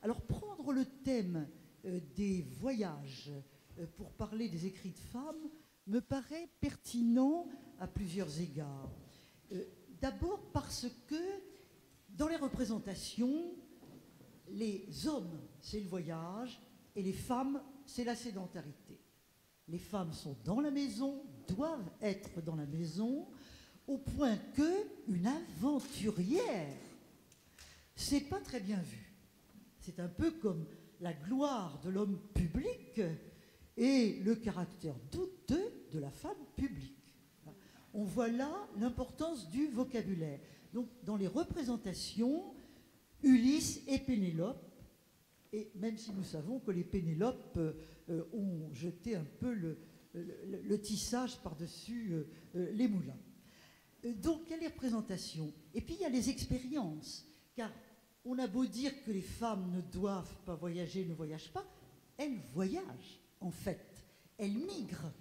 Alors, prendre le thème des voyages pour parler des écrits de femmes me paraît pertinent à plusieurs égards. D'abord parce que dans les représentations, les hommes, c'est le voyage, et les femmes, c'est la sédentarité. Les femmes sont dans la maison, doivent être dans la maison, au point qu'une aventurière, c'est pas très bien vu. C'est un peu comme la gloire de l'homme public et le caractère douteux de la femme publique. On voit là l'importance du vocabulaire. Donc, dans les représentations, Ulysse et Pénélope, et même si nous savons que les Pénélopes ont jeté un peu le tissage par-dessus les moulins. Donc, il y a les représentations. Et puis, il y a les expériences. Car on a beau dire que les femmes ne doivent pas voyager, ne voyagent pas, elles voyagent, en fait. Elles migrent.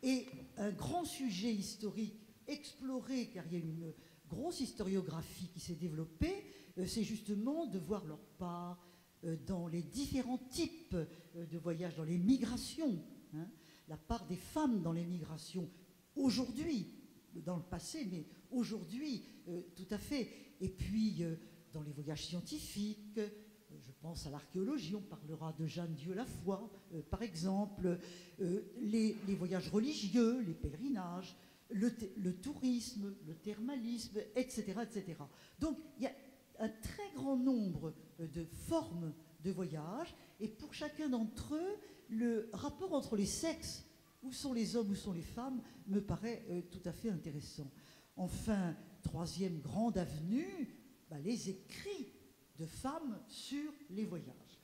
Et un grand sujet historique exploré, car il y a une grosse historiographie qui s'est développée, c'est justement de voir leur part dans les différents types de voyages, dans les migrations. Hein, la part des femmes dans les migrations, aujourd'hui, dans le passé, mais aujourd'hui, tout à fait. Et puis, dans les voyages scientifiques, je pense à l'archéologie, on parlera de Jeanne Dieulafoy, par exemple, les voyages religieux, les pèlerinages, le tourisme, le thermalisme, etc., etc. Donc, il y a un très grand nombre de formes de voyage, et pour chacun d'entre eux, le rapport entre les sexes, où sont les hommes, où sont les femmes, me paraît tout à fait intéressant. Enfin, troisième grande avenue, les écrits de femmes sur les voyages.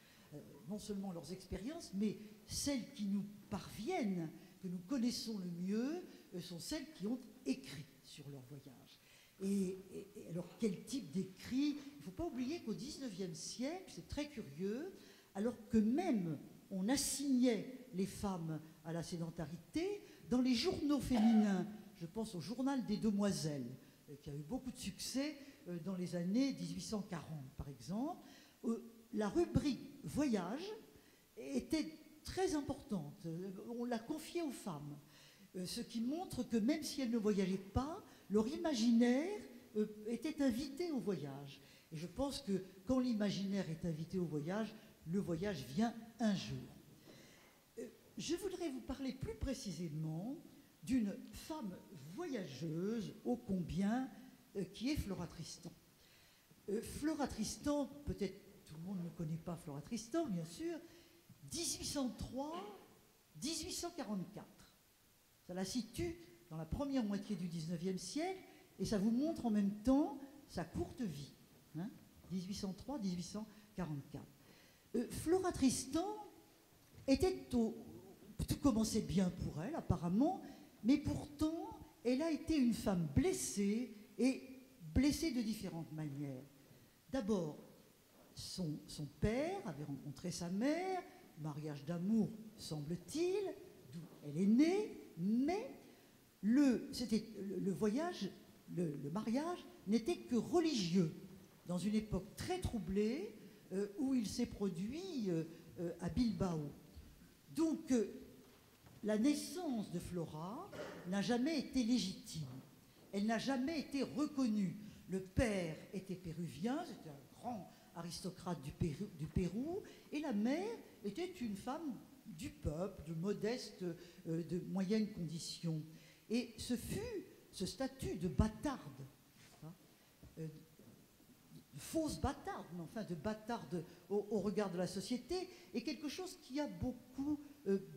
Non seulement leurs expériences, mais celles qui nous parviennent, que nous connaissons le mieux, sont celles qui ont écrit sur leurs voyages. Et alors, quel type d'écrit? Il ne faut pas oublier qu'au XIXe siècle, c'est très curieux, alors que même on assignait les femmes à la sédentarité, dans les journaux féminins, je pense au Journal des Demoiselles, qui a eu beaucoup de succès dans les années 1840, par exemple, la rubrique voyage était très importante. On l'a confiée aux femmes, ce qui montre que même si elles ne voyageaient pas, leur imaginaire était invité au voyage. Et je pense que quand l'imaginaire est invité au voyage, le voyage vient un jour. Je voudrais vous parler plus précisément d'une femme voyageuse ô combien qui est Flora Tristan. Flora Tristan, peut-être tout le monde ne connaît pas Flora Tristan, bien sûr, 1803-1844. Ça la situe dans la première moitié du XIXe siècle et ça vous montre en même temps sa courte vie. Hein, 1803-1844. Flora Tristan tout commençait bien pour elle, apparemment, mais pourtant, elle a été une femme blessée, et blessée de différentes manières. D'abord, son père avait rencontré sa mère, mariage d'amour, semble-t-il, d'où elle est née, mais le mariage n'était que religieux, dans une époque très troublée, où il s'est produit à Bilbao. Donc, la naissance de Flora n'a jamais été légitime. Elle n'a jamais été reconnue. Le père était péruvien, c'était un grand aristocrate du Pérou, et la mère était une femme du peuple, de modeste, de moyenne condition. Et ce statut de bâtarde, de fausse bâtarde, mais enfin de bâtarde au regard de la société, est quelque chose qui a beaucoup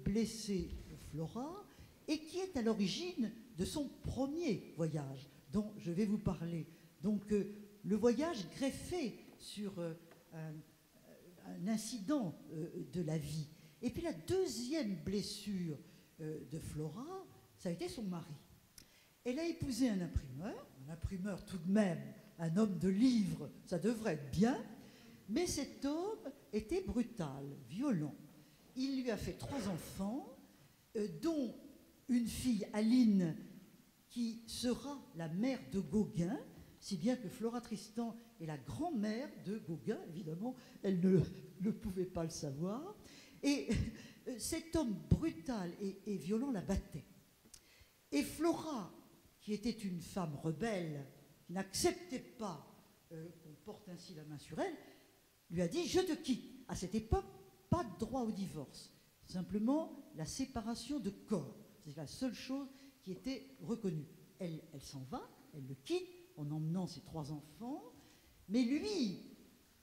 blessé Flora et qui est à l'origine de son premier voyage, dont je vais vous parler. Donc, le voyage greffé sur un incident de la vie. Et puis la deuxième blessure de Flora, ça a été son mari. Elle a épousé un imprimeur tout de même, un homme de livres, ça devrait être bien, mais cet homme était brutal, violent. Il lui a fait 3 enfants, dont une fille, Aline, qui sera la mère de Gauguin, si bien que Flora Tristan est la grand-mère de Gauguin, évidemment, elle ne pouvait pas le savoir. Et cet homme brutal et violent la battait. Et Flora, qui était une femme rebelle, qui n'acceptait pas qu'on porte ainsi la main sur elle, lui a dit « Je te quitte ». À cette époque, pas de droit au divorce, simplement la séparation de corps. C'est la seule chose qui était reconnue. Elle s'en va, elle le quitte en emmenant ses 3 enfants, mais lui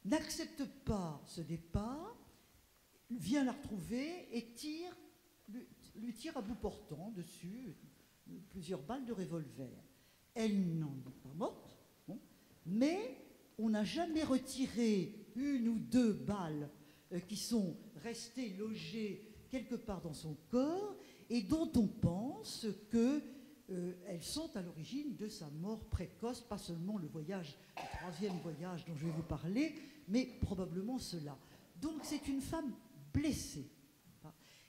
n'accepte pas ce départ, vient la retrouver et lui tire à bout portant dessus plusieurs balles de revolver. Elle n'en est pas morte, bon, mais on n'a jamais retiré 1 ou 2 balles qui sont restées logées quelque part dans son corps et dont on pense qu'elles sont à l'origine de sa mort précoce, pas seulement le 3e voyage dont je vais vous parler, mais probablement cela. Donc c'est une femme blessée.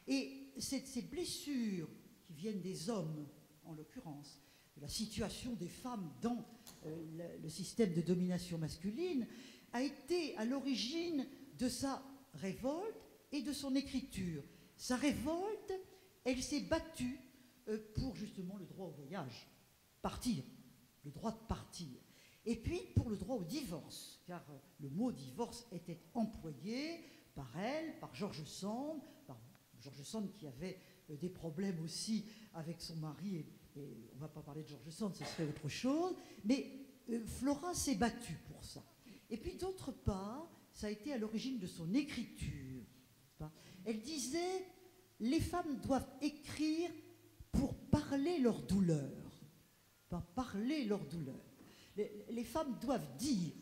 Et ces blessures qui viennent des hommes, en l'occurrence, de la situation des femmes dans le système de domination masculine, a été à l'origine de sa révolte et de son écriture. Sa révolte, elle s'est battue pour justement le droit au voyage, partir, le droit de partir. Et puis pour le droit au divorce, car le mot divorce était employé par elle, par George Sand, qui avait des problèmes aussi avec son mari, et on ne va pas parler de George Sand, ce serait autre chose, mais Flora s'est battue pour ça. Et puis d'autre part, ça a été à l'origine de son écriture. Elle disait, les femmes doivent écrire pour parler leur douleur, pas parler leur douleur. Les femmes doivent dire.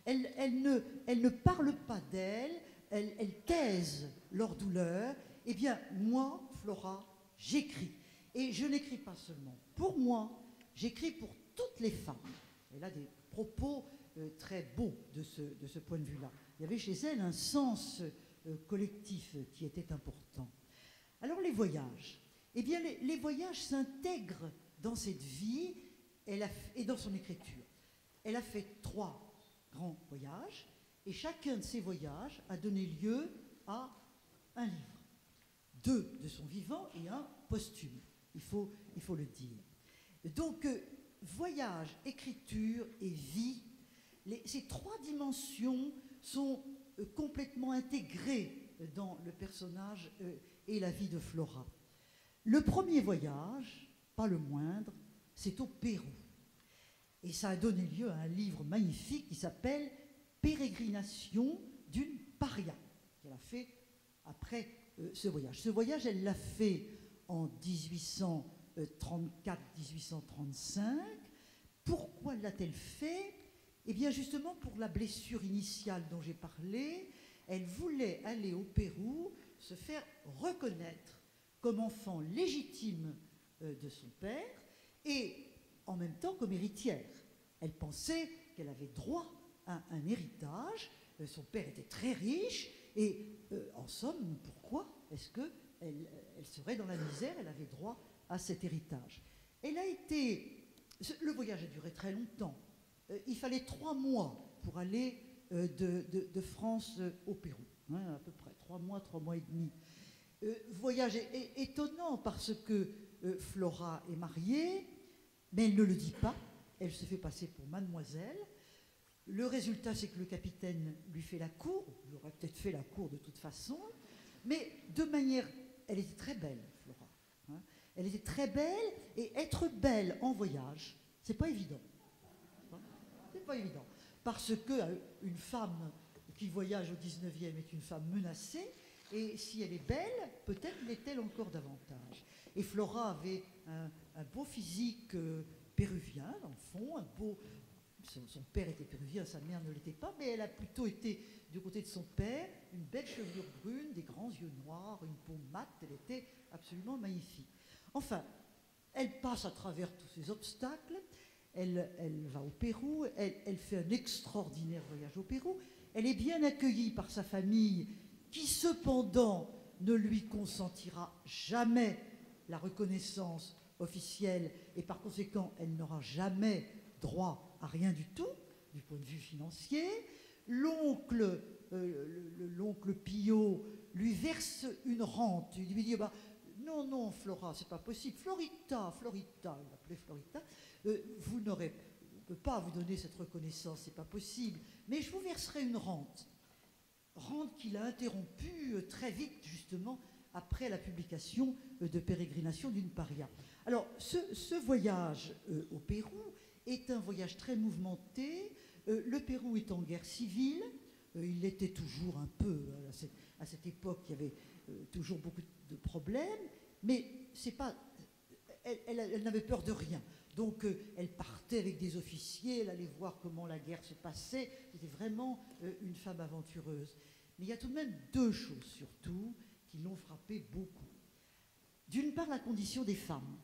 Elles ne parlent pas d'elles, elles taisent leur douleur. Eh bien, moi, Flora, j'écris. Et je n'écris pas seulement pour moi, j'écris pour toutes les femmes. Elle a des propos très beaux de ce point de vue-là. Il y avait chez elle un sens collectif qui était important. Alors les voyages. Eh bien, les voyages s'intègrent dans cette vie et dans son écriture. Elle a fait 3 grands voyages, et chacun de ces voyages a donné lieu à un livre. 2 de son vivant et 1 posthume, il faut le dire. Donc, voyage, écriture et vie, ces 3 dimensions sont complètement intégrées dans le personnage et la vie de Flora. Le premier voyage, pas le moindre, c'est au Pérou. Et ça a donné lieu à un livre magnifique qui s'appelle « Pérégrination d'une paria » qu'elle a fait après ce voyage. Ce voyage, elle l'a fait en 1834-1835. Pourquoi l'a-t-elle fait? Eh bien, justement, pour la blessure initiale dont j'ai parlé, elle voulait aller au Pérou se faire reconnaître comme enfant légitime de son père et en même temps comme héritière. Elle pensait qu'elle avait droit à un héritage. Son père était très riche et, en somme, pourquoi est-ce qu'elle serait dans la misère? Elle avait droit à cet héritage. Le voyage a duré très longtemps. Il fallait 3 mois pour aller de France au Pérou, hein, à peu près 3 mois et demi. Voyage étonnant parce que Flora est mariée, mais elle ne le dit pas, elle se fait passer pour mademoiselle. Le résultat, c'est que le capitaine lui fait la cour, il aurait peut-être fait la cour de toute façon, mais de manière... Elle était très belle, Flora. Hein. Elle était très belle, et être belle en voyage, c'est pas évident. C'est pas évident. Parce qu'une femme qui voyage au 19e est une femme menacée, et si elle est belle, peut-être l'est-elle encore davantage. Et Flora avait un beau physique péruvien, dans le fond, son père était péruvien, sa mère ne l'était pas, mais elle a plutôt été, du côté de son père, une belle chevelure brune, des grands yeux noirs, une peau mate, elle était absolument magnifique. Enfin, elle passe à travers tous ces obstacles, elle va au Pérou, elle fait un extraordinaire voyage au Pérou, elle est bien accueillie par sa famille, qui cependant ne lui consentira jamais la reconnaissance officielle, et par conséquent, elle n'aura jamais droit à rien du tout. du point de vue financier. L'oncle Pio lui verse une rente. Il lui dit, bah, non, non, Flora, c'est pas possible. Florita, il l'appelait Florita, vous n'aurez pas à vous donner cette reconnaissance, c'est pas possible, mais je vous verserai une rente. Rente qu'il a interrompue très vite, justement, après la publication de Pérégrination d'une paria. Alors, ce voyage au Pérou est un voyage très mouvementé. Le Pérou est en guerre civile. Il l'était toujours un peu. À cette époque, il y avait toujours beaucoup de problèmes. Mais c'est pas, elle n'avait peur de rien. Donc, elle partait avec des officiers, elle allait voir comment la guerre se passait. C'était vraiment une femme aventureuse. Mais il y a tout de même deux choses, surtout, qui l'ont frappée beaucoup. D'une part, la condition des femmes,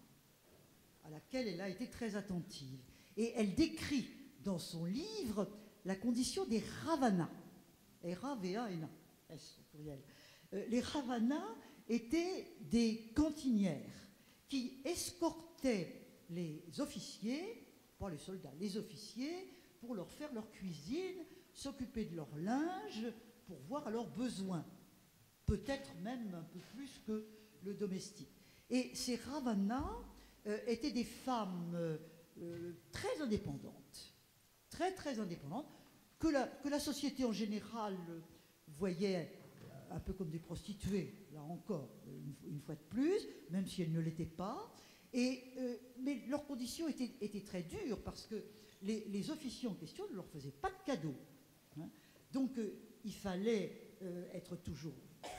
à laquelle elle a été très attentive. Et elle décrit dans son livre la condition des Ravana. R-A-V-A-N-A, S au pluriel. Les Ravana étaient des cantinières qui escortaient les officiers, pas les soldats, les officiers, pour leur faire leur cuisine, s'occuper de leur linge, pour voir à leurs besoins. Peut-être même un peu plus que le domestique. Et ces Ravana étaient des femmes très indépendantes, très indépendantes, que la société en général voyait un peu comme des prostituées, là encore, une fois de plus, même si elles ne l'étaient pas. Mais leurs conditions étaient très dures parce que les officiers en question ne leur faisaient pas de cadeaux. Hein. Donc il fallait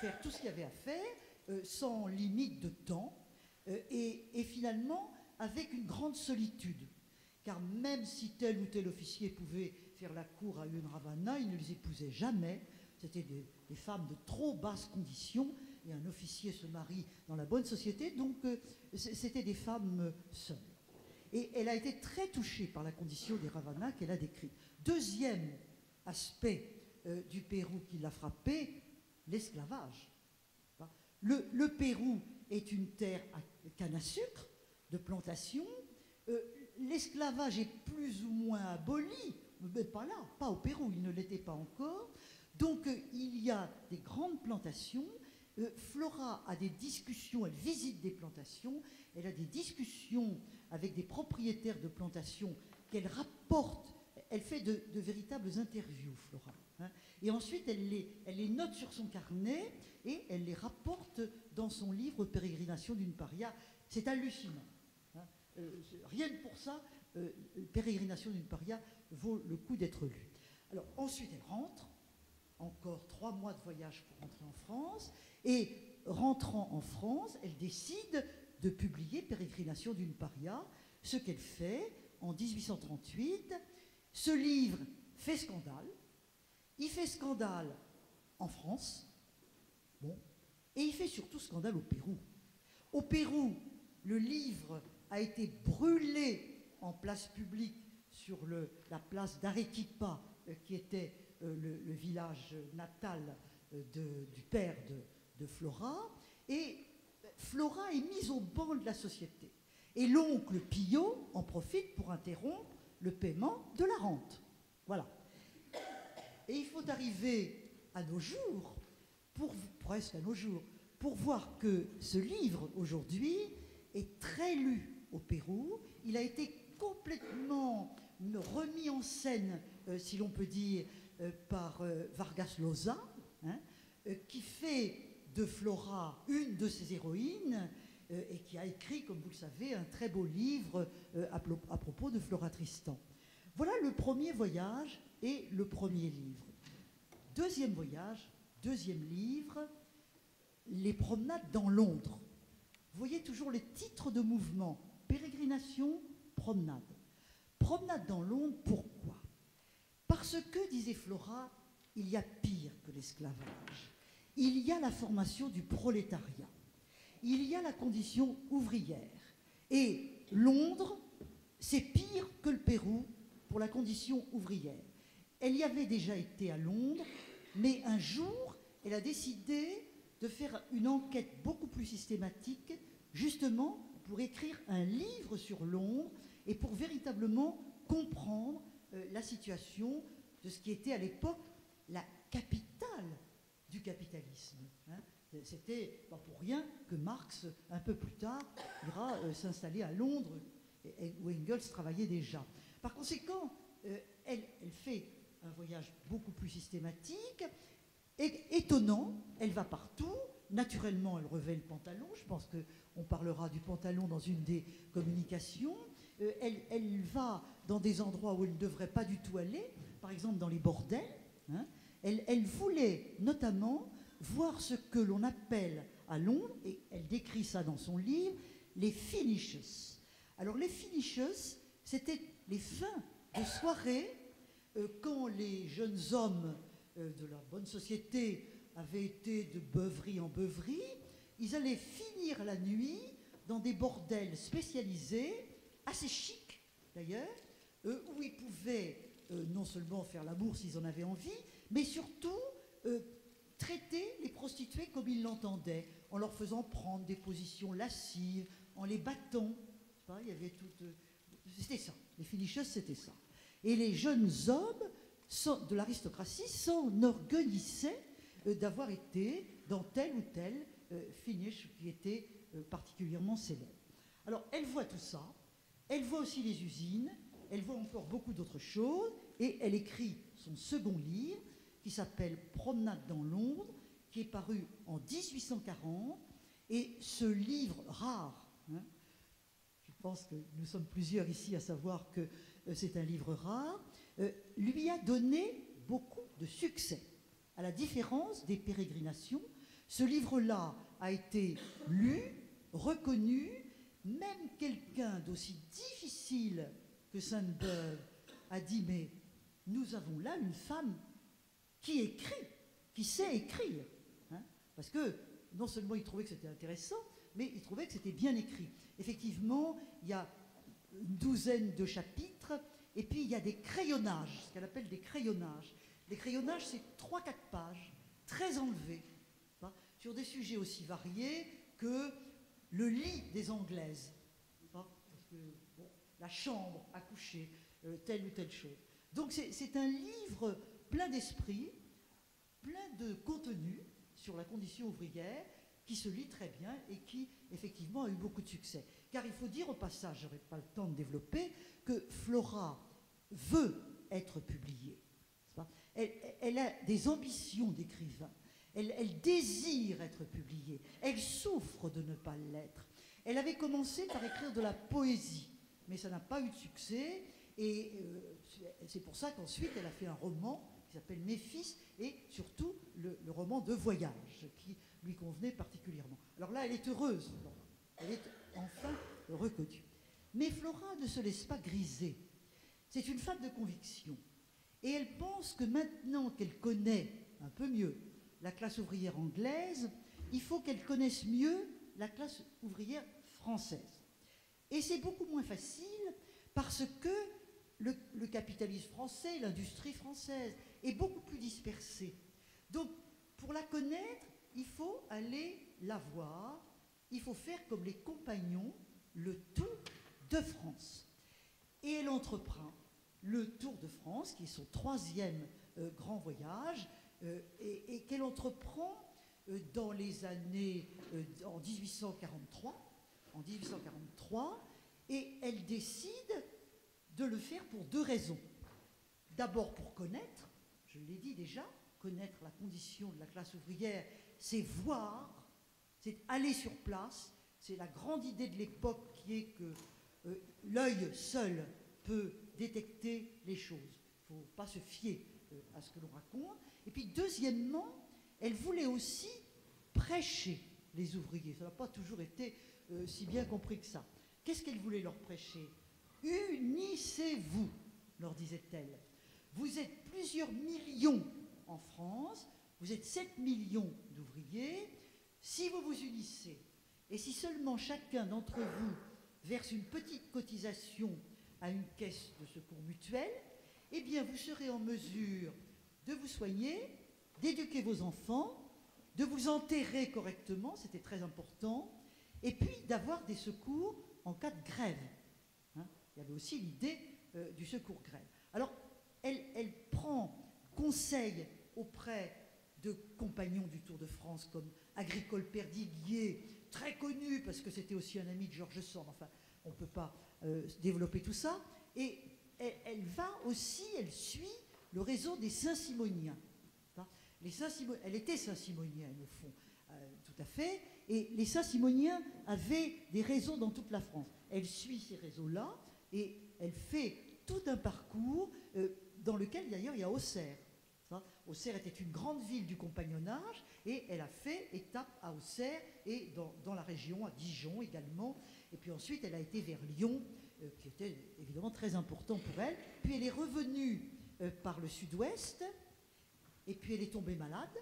faire tout ce qu'il y avait à faire, sans limite de temps, et finalement avec une grande solitude. Car même si tel ou tel officier pouvait faire la cour à une Ravana, il ne les épousait jamais. C'était des femmes de trop basse condition, et un officier se marie dans la bonne société, donc c'était des femmes seules. Et elle a été très touchée par la condition des Ravana qu'elle a décrite. Deuxième aspect du Pérou qui l'a frappée, l'esclavage. Le Pérou est une terre à canne à sucre, de plantation. L'esclavage est plus ou moins aboli, mais pas là, pas au Pérou, il ne l'était pas encore. Donc il y a des grandes plantations. Flora a des discussions, elle visite des plantations, elle a des discussions avec des propriétaires de plantations qu'elle rapporte, elle fait de véritables interviews, Flora. Hein, et ensuite elle les note sur son carnet et elle les rapporte dans son livre Pérégrination d'une paria. C'est hallucinant. Hein, rien que pour ça, Pérégrination d'une paria vaut le coup d'être lu. Alors ensuite elle rentre. Encore 3 mois de voyage pour rentrer en France. Et rentrant en France, elle décide de publier Pérégrination d'une paria, ce qu'elle fait en 1838. Ce livre fait scandale. Il fait scandale en France. Bon. Et il fait surtout scandale au Pérou. Au Pérou, le livre a été brûlé en place publique sur la place d'Arequipa, qui était le village natal du père de Flora, et Flora est mise au banc de la société. Et l'oncle Pio en profite pour interrompre le paiement de la rente. Voilà. Et il faut arriver à nos jours, presque à nos jours, pour voir que ce livre, aujourd'hui, est très lu au Pérou. Il a été complètement remis en scène, si l'on peut dire, par Vargas Llosa, hein, qui fait de Flora une de ses héroïnes et qui a écrit, comme vous le savez, un très beau livre à propos de Flora Tristan. Voilà le premier voyage et le premier livre. Deuxième voyage, deuxième livre, les promenades dans Londres. Vous voyez toujours les titres de mouvement, pérégrination, promenade. Promenade dans Londres, pourquoi ? Parce que, disait Flora, il y a pire que l'esclavage. Il y a la formation du prolétariat. Il y a la condition ouvrière. Et Londres, c'est pire que le Pérou pour la condition ouvrière. Elle y avait déjà été à Londres, mais un jour, elle a décidé de faire une enquête beaucoup plus systématique, justement pour écrire un livre sur Londres et pour véritablement comprendre la situation de ce qui était à l'époque la capitale du capitalisme. Hein. C'était pas pour rien que Marx, un peu plus tard, ira s'installer à Londres, où Engels travaillait déjà. Par conséquent, elle fait un voyage beaucoup plus systématique, étonnant, elle va partout. Naturellement, elle revêt le pantalon. Je pense qu'on parlera du pantalon dans une des communications. Elle va dans des endroits où elle ne devrait pas du tout aller, par exemple dans les bordels. Hein. Elle voulait notamment voir ce que l'on appelle à Londres, et elle décrit ça dans son livre, les finishes. Alors les finishes, c'était les fins de soirée quand les jeunes hommes de la bonne société avaient été de beuverie en beuverie, ils allaient finir la nuit dans des bordels spécialisés, assez chics d'ailleurs, où ils pouvaient non seulement faire l'amour s'ils en avaient envie, mais surtout traiter les prostituées comme ils l'entendaient, en leur faisant prendre des positions lascives, en les battant. Il y avait tout. C'était ça. Les finishes, c'était ça. Et les jeunes hommes de l'aristocratie s'enorgueillissaient d'avoir été dans tel ou tel finish qui était particulièrement célèbre. Alors, elle voit tout ça. Elle voit aussi les usines. Elle voit encore beaucoup d'autres choses. Et elle écrit son second livre, qui s'appelle Promenade dans Londres, qui est paru en 1840. Et ce livre rare, hein, je pense que nous sommes plusieurs ici à savoir que c'est un livre rare, lui a donné beaucoup de succès. À la différence des pérégrinations, ce livre-là a été lu, reconnu, même quelqu'un d'aussi difficile que Sainte-Beuve a dit, mais nous avons là une femme qui écrit, qui sait écrire. Hein, parce que non seulement il trouvait que c'était intéressant, mais il trouvait que c'était bien écrit. Effectivement, il y a une douzaine de chapitres, et puis il y a des crayonnages, ce qu'elle appelle des crayonnages. Les crayonnages, c'est 3-4 pages, très enlevées, hein, sur des sujets aussi variés que le lit des Anglaises, hein, parce que, bon, la chambre à coucher, telle ou telle chose. Donc c'est un livre plein d'esprit, plein de contenu sur la condition ouvrière, qui se lit très bien et qui, effectivement, a eu beaucoup de succès. Car il faut dire au passage, je n'aurai pas le temps de développer, que Flora veut être publiée. Elle a des ambitions d'écrivain. Elle désire être publiée. Elle souffre de ne pas l'être. Elle avait commencé par écrire de la poésie, mais ça n'a pas eu de succès. Et c'est pour ça qu'ensuite, elle a fait un roman qui s'appelle Méphis, et surtout le roman de voyage, qui lui convenait particulièrement. Alors là, elle est heureuse. Elle est enfin reconnue. Mais Flora ne se laisse pas griser. C'est une femme de conviction. Et elle pense que maintenant qu'elle connaît un peu mieux la classe ouvrière anglaise, il faut qu'elle connaisse mieux la classe ouvrière française. Et c'est beaucoup moins facile parce que le capitalisme français, l'industrie française est beaucoup plus dispersée. Donc, pour la connaître, il faut aller la voir, il faut faire comme les compagnons, le tour de France. Et elle entreprend le Tour de France, qui est son 3e grand voyage, et qu'elle entreprend dans les années en 1843, et elle décide de le faire pour 2 raisons. D'abord pour connaître, je l'ai dit déjà, connaître la condition de la classe ouvrière, c'est voir, c'est aller sur place, c'est la grande idée de l'époque qui est que l'œil seul peut détecter les choses. Il ne faut pas se fier à ce que l'on raconte. Et puis deuxièmement, elle voulait aussi prêcher les ouvriers. Ça n'a pas toujours été si bien compris que ça. Qu'est-ce qu'elle voulait leur prêcher ? Unissez-vous, leur disait-elle. Vous êtes plusieurs millions en France, vous êtes 7 millions d'ouvriers. Si vous vous unissez, et si seulement chacun d'entre vous verse une petite cotisation à une caisse de secours mutuel, eh bien vous serez en mesure de vous soigner, d'éduquer vos enfants, de vous enterrer correctement, c'était très important, et puis d'avoir des secours en cas de grève. Hein, il y avait aussi l'idée du secours grève. Alors, elle prend conseil auprès de compagnons du Tour de France comme Agricole Perdiguier, très connu parce que c'était aussi un ami de Georges Sand. Enfin, on ne peut pas développer tout ça. Et elle suit le réseau des Saint-Simoniens. Elle était Saint-Simonienne, au fond, tout à fait. Et les Saint-Simoniens avaient des réseaux dans toute la France. Elle suit ces réseaux-là et elle fait tout un parcours dans lequel, d'ailleurs, il y a Auxerre. Auxerre était une grande ville du compagnonnage et elle a fait étape à Auxerre et dans la région, à Dijon également. Et puis ensuite, elle a été vers Lyon, qui était évidemment très important pour elle. Puis elle est revenue par le sud-ouest et puis elle est tombée malade,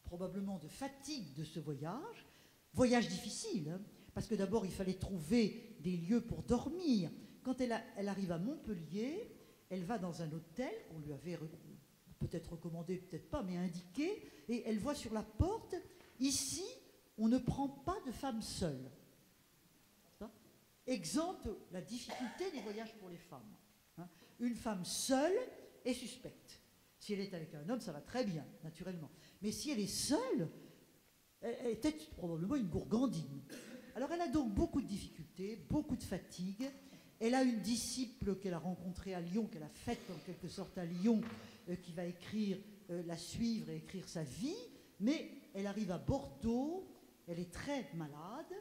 probablement de fatigue de ce voyage. Voyage difficile, hein, parce que d'abord, il fallait trouver des lieux pour dormir. Quand elle arrive à Montpellier, elle va dans un hôtel qu'on lui avait peut-être recommandé, peut-être pas, mais indiqué, et elle voit sur la porte, ici, on ne prend pas de femmes seules. Exempte la difficulté des voyages pour les femmes. Hein. Une femme seule est suspecte. Si elle est avec un homme, ça va très bien, naturellement. Mais si elle est seule, elle était probablement une gourgandine. Alors elle a donc beaucoup de difficultés, beaucoup de fatigue. Elle a une disciple qu'elle a rencontrée à Lyon, qu'elle a faite en quelque sorte à Lyon, qui va la suivre et écrire sa vie. Mais elle arrive à Bordeaux, elle est très malade,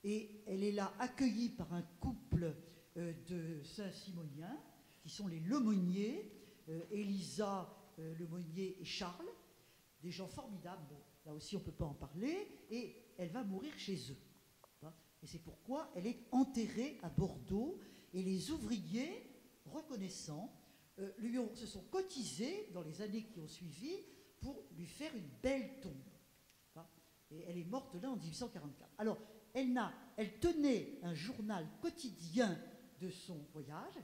et elle est là accueillie par un couple de Saint-Simoniens, qui sont les Lemonnier, Élisa Lemonnier et Charles, des gens formidables. Bon, là aussi, on ne peut pas en parler. Et elle va mourir chez eux. Et c'est pourquoi elle est enterrée à Bordeaux. Et les ouvriers, reconnaissants, se sont cotisés dans les années qui ont suivi pour lui faire une belle tombe. Et elle est morte là en 1844. Alors, elle tenait un journal quotidien de son voyage.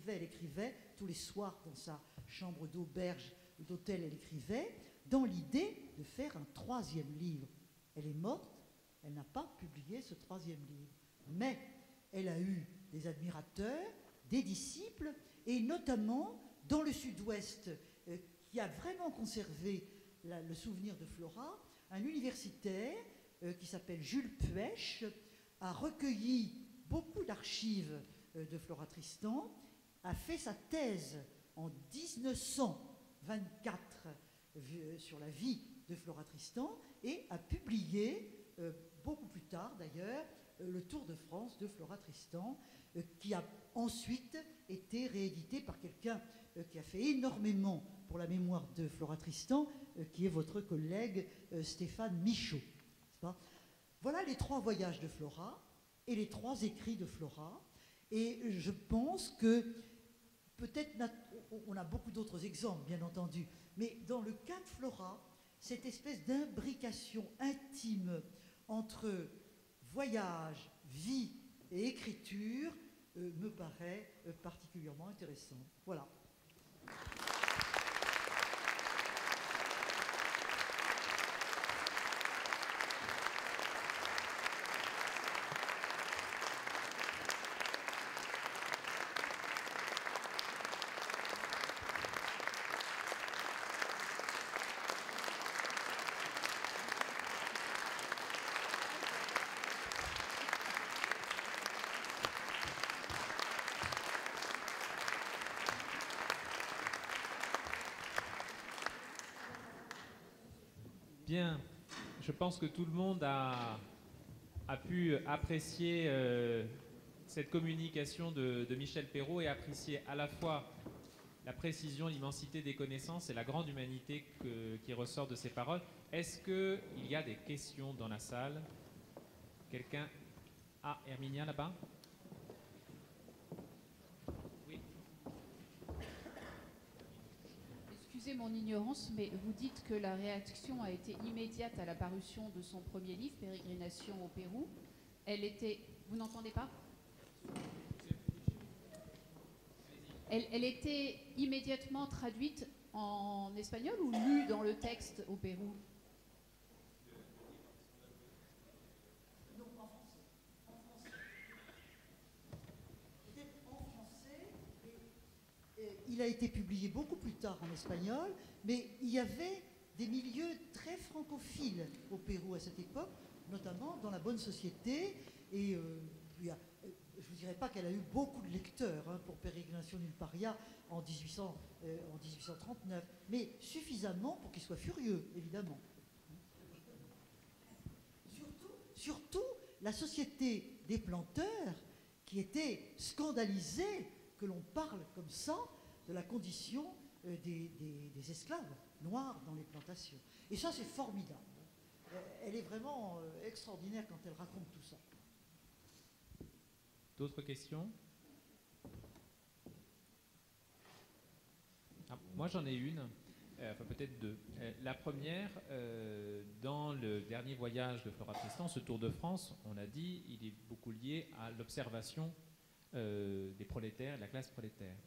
Elle écrivait tous les soirs dans sa chambre d'auberge ou d'hôtel, elle écrivait, dans l'idée de faire un 3e livre. Elle est morte, elle n'a pas publié ce 3e livre. Mais elle a eu des admirateurs, des disciples, et notamment dans le sud-ouest, qui a vraiment conservé le souvenir de Flora, un universitaire qui s'appelle Jules Puech a recueilli beaucoup d'archives de Flora Tristan, a fait sa thèse en 1924 sur la vie de Flora Tristan et a publié, beaucoup plus tard d'ailleurs, le Tour de France de Flora Tristan, qui a ensuite été réédité par quelqu'un qui a fait énormément pour la mémoire de Flora Tristan, qui est votre collègue Stéphane Michaud. Voilà les 3 voyages de Flora et les 3 écrits de Flora. Et je pense que peut-être, on a beaucoup d'autres exemples, bien entendu, mais dans le cas de Flora, cette espèce d'imbrication intime entre voyage, vie et écriture me paraît particulièrement intéressante. Voilà. Bien, je pense que tout le monde a pu apprécier cette communication de Michel Perrault et apprécier à la fois la précision, l'immensité des connaissances et la grande humanité qui ressort de ses paroles. Est-ce qu'il y a des questions dans la salle? Quelqu'un? Ah, Herminia là-bas? Oui. Excusez mon ignorance, mais vous dites que la réaction a été immédiate à la parution de son premier livre, Pérégrination au Pérou. Elle était... Vous n'entendez pas? Elle était immédiatement traduite en espagnol ou lue dans le texte au Pérou? Non, en français. En français. Il a a été publié beaucoup plus tard en espagnol, mais il y avait des milieux très francophiles au Pérou à cette époque, notamment dans la bonne société. Et je ne vous dirais pas qu'elle a eu beaucoup de lecteurs pour Pérégrination nulle paria en 1839, mais suffisamment pour qu'ils soient furieux, évidemment. Surtout la société des planteurs, qui était scandalisée que l'on parle comme ça de la condition des esclaves noirs dans les plantations. Et ça, c'est formidable. Elle est vraiment extraordinaire quand elle raconte tout ça. D'autres questions? Moi, j'en ai une, enfin peut-être deux. La première, dans le dernier voyage de Flora Tristan, ce Tour de France, on a dit, il est beaucoup lié à l'observation des prolétaires, de la classe prolétaire.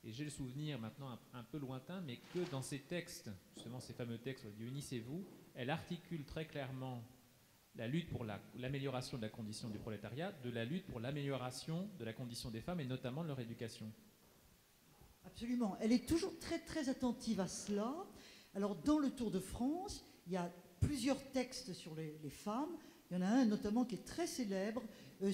Et j'ai le souvenir maintenant un peu lointain, mais que dans ces textes, justement ces fameux textes, Unissez-vous, elle articule très clairement la lutte pour l'amélioration de la condition du prolétariat, de la lutte pour l'amélioration de la condition des femmes et notamment de leur éducation. Absolument. Elle est toujours très très attentive à cela. Alors dans le Tour de France, il y a plusieurs textes sur les femmes. Il y en a un notamment qui est très célèbre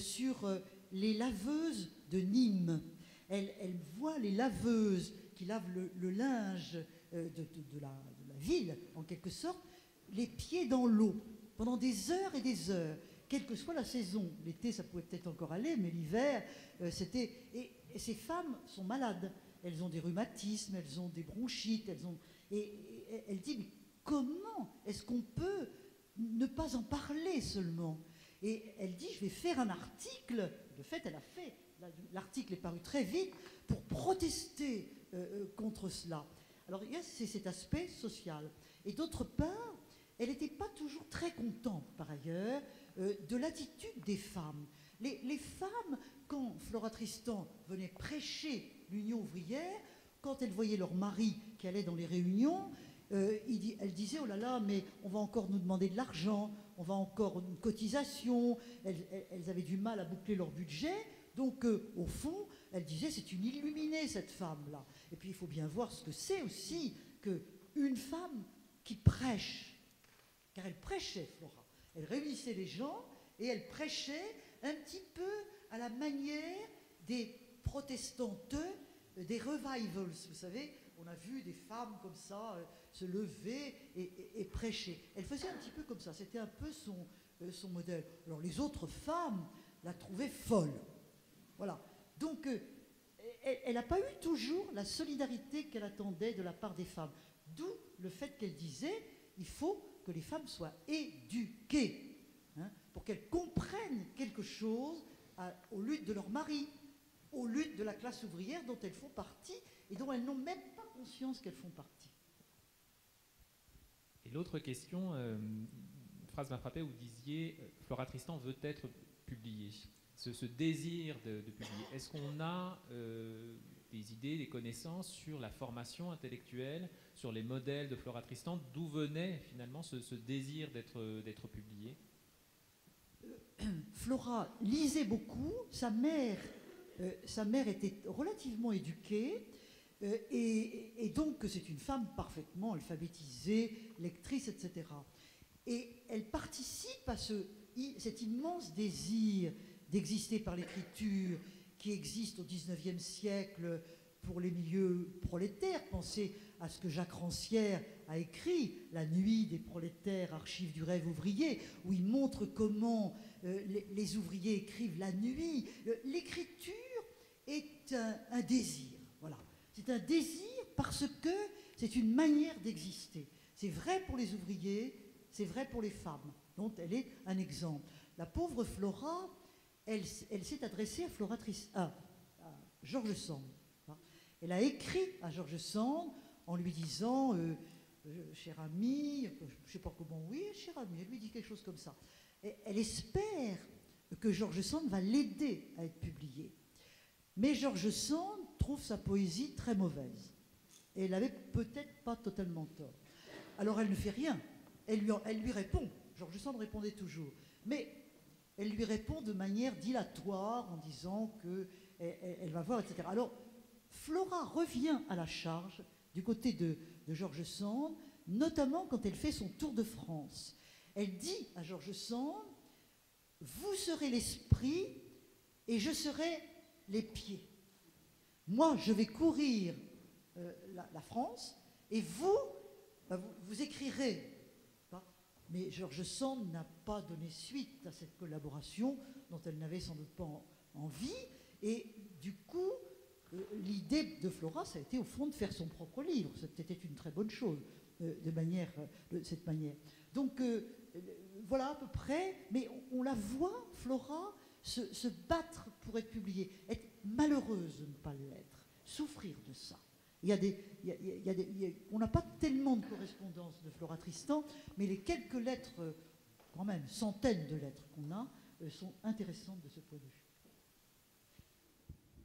sur les laveuses de Nîmes. Elle voit les laveuses qui lavent le linge de la ville, en quelque sorte, les pieds dans l'eau, pendant des heures et des heures, quelle que soit la saison. L'été, ça pouvait peut-être encore aller, mais l'hiver, c'était... Et ces femmes sont malades. Elles ont des rhumatismes, elles ont des bronchites, et elle dit, mais comment est-ce qu'on peut ne pas en parler seulement? Et elle dit, je vais faire un article. De fait, elle a fait. L'article est paru très vite pour protester contre cela. Alors, il y a cet aspect social. Et d'autre part, elle n'était pas toujours très contente, par ailleurs, de l'attitude des femmes. Les femmes, quand Flora Tristan venait prêcher l'Union ouvrière, quand elles voyaient leur mari qui allait dans les réunions, elle disait, oh là là, mais on va encore nous demander de l'argent, on va encore une cotisation. Elles avaient du mal à boucler leur budget. Donc, au fond, elle disait, c'est une illuminée, cette femme-là. Et puis, il faut bien voir ce que c'est aussi qu'une femme qui prêche, car elle prêchait, Flora. Elle réunissait les gens et elle prêchait un petit peu à la manière des protestantes, des revivals, vous savez. On a vu des femmes comme ça se lever et prêcher. Elle faisait un petit peu comme ça, c'était un peu son modèle. Alors, les autres femmes la trouvaient folle. Voilà. Donc, elle n'a pas eu toujours la solidarité qu'elle attendait de la part des femmes. D'où le fait qu'elle disait, il faut que les femmes soient éduquées, pour qu'elles comprennent quelque chose aux luttes de leur mari, aux luttes de la classe ouvrière dont elles font partie et dont elles n'ont même pas conscience qu'elles font partie. Et l'autre question, une phrase m'a frappé, vous disiez, Flora Tristan veut être publiée. Ce désir de publier, est-ce qu'on a des idées, des connaissances sur la formation intellectuelle, sur les modèles de Flora Tristan? D'où venait finalement ce désir d'être publié? Flora lisait beaucoup, sa mère était relativement éduquée, et donc c'est une femme parfaitement alphabétisée, lectrice, etc. Et elle participe à cet immense désir d'exister par l'écriture qui existe au XIXe siècle pour les milieux prolétaires. Pensez à ce que Jacques Rancière a écrit, La nuit des prolétaires, archives du rêve ouvrier, où il montre comment les ouvriers écrivent la nuit. L'écriture est un désir, voilà. C'est un désir parce que c'est une manière d'exister. C'est vrai pour les ouvriers, c'est vrai pour les femmes, dont elle est un exemple. La pauvre Flora, elle s'est adressée à George Sand. Elle a écrit à George Sand en lui disant cher ami, je ne sais pas comment, oui, cher ami, elle lui dit quelque chose comme ça. Et elle espère que George Sand va l'aider à être publié. Mais George Sand trouve sa poésie très mauvaise. Et elle n'avait peut-être pas totalement tort. Alors elle ne fait rien. Elle lui répond. George Sand répondait toujours. Mais elle lui répond de manière dilatoire en disant qu'elle va voir, etc. Alors, Flora revient à la charge du côté de George Sand, notamment quand elle fait son tour de France. Elle dit à George Sand, vous serez l'esprit et je serai les pieds. Moi, je vais courir la France et vous, vous écrirez. Mais George Sand n'a pas donné suite à cette collaboration dont elle n'avait sans doute pas envie. Et du coup, l'idée de Flora, ça a été au fond de faire son propre livre. C'était une très bonne chose de cette manière. Donc voilà à peu près, mais on la voit, Flora, se battre pour être publiée, être malheureuse de ne pas l'être, souffrir de ça. On n'a pas tellement de correspondance de Flora Tristan, mais les quelques lettres, quand même, centaines de lettres qu'on a, sont intéressantes de ce point de vue.